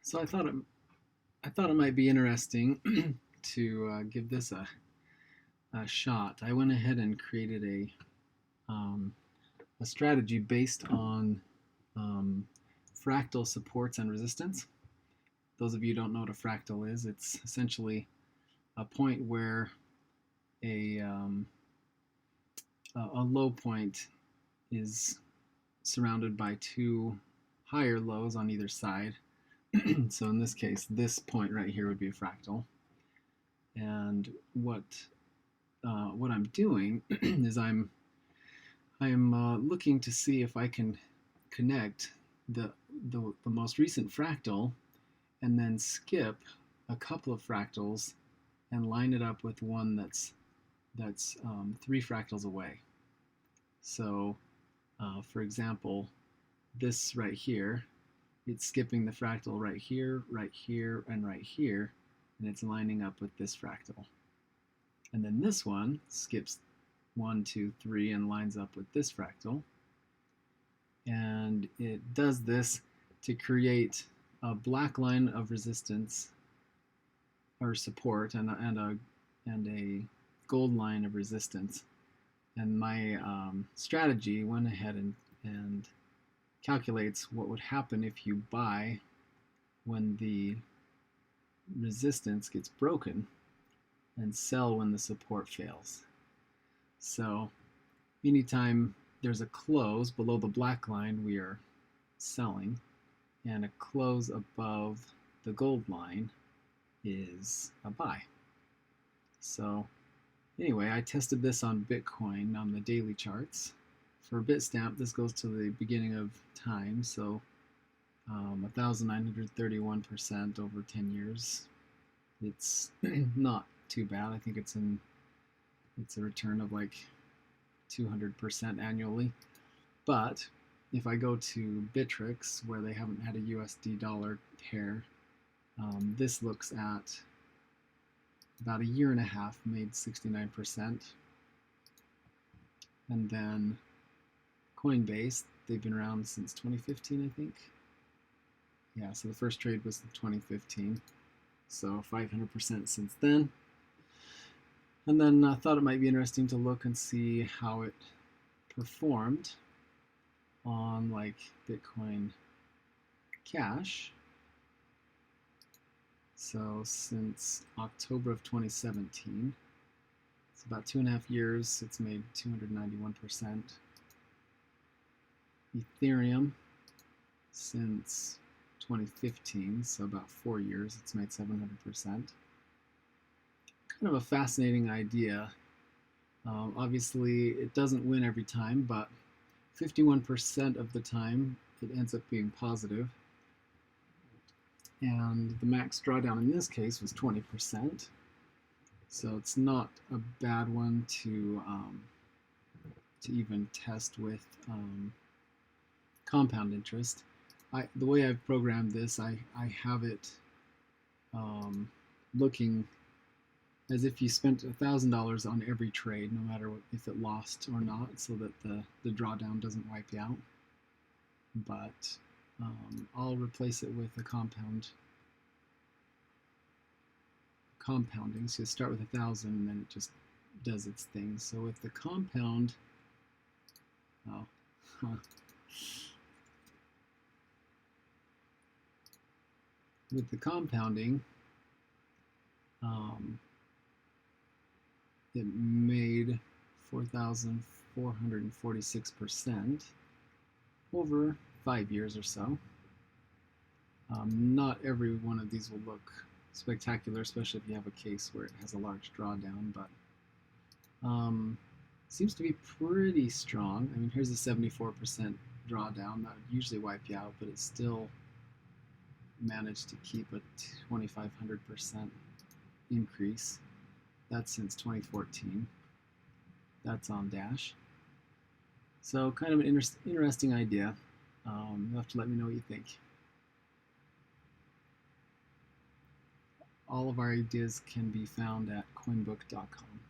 So I thought it might be interesting to give this a shot. I went ahead and created a strategy based on um, fractal supports and resistance. Those of you who don't know what a fractal is, it's essentially a point where a a low point is surrounded by two higher lows on either side. So in this case, this point right here would be a fractal. And what I'm doing is I'm looking to see if I can connect the most recent fractal and then skip a couple of fractals and line it up with one that's three fractals away. So, for example, this right here, it's skipping the fractal right here, and right here, and it's lining up with this fractal. And then this one skips 1, 2, 3 and lines up with this fractal. And it does this to create a black line of resistance or support and a gold line of resistance. And my strategy went ahead and calculates what would happen if you buy when the resistance gets broken and sell when the support fails. So anytime there's a close below the black line, we are selling, and a close above the gold line is a buy. So anyway, I tested this on Bitcoin on the daily charts. For Bitstamp, this goes to the beginning of time, so 1,931% over 10 years. It's not too bad. I think it's a return of like 200% annually. But if I go to Bittrex, where they haven't had a USD dollar pair, this looks at about a year and a half, made 69%. And then Coinbase, they've been around since 2015, I think. Yeah, so the first trade was in 2015, so 500% since then. And then I thought it might be interesting to look and see how it performed on like Bitcoin Cash. So since October of 2017, it's about 2.5 years, it's made 291%. Ethereum, since 2015, so about 4 years, it's made 700%. Kind of a fascinating idea. Obviously, it doesn't win every time, but 51% of the time it ends up being positive. And the max drawdown in this case was 20%. So it's not a bad one to even test with compound interest. The way I've programmed this, I have it looking as if you spent $1,000 on every trade, no matter if it lost or not, so that the drawdown doesn't wipe you out. But I'll replace it with a compounding. So you start with 1,000 and then it just does its thing. So with the compound, with the compounding, it made 4,446% over 5 years or so. Not every one of these will look spectacular, especially if you have a case where it has a large drawdown, but seems to be pretty strong. I mean, here's a 74% drawdown. That would usually wipe you out, but it still managed to keep a 2,500% increase. That's since 2014. That's on Dash. So kind of an interesting idea. You'll have to let me know what you think. All of our ideas can be found at coinbook.com.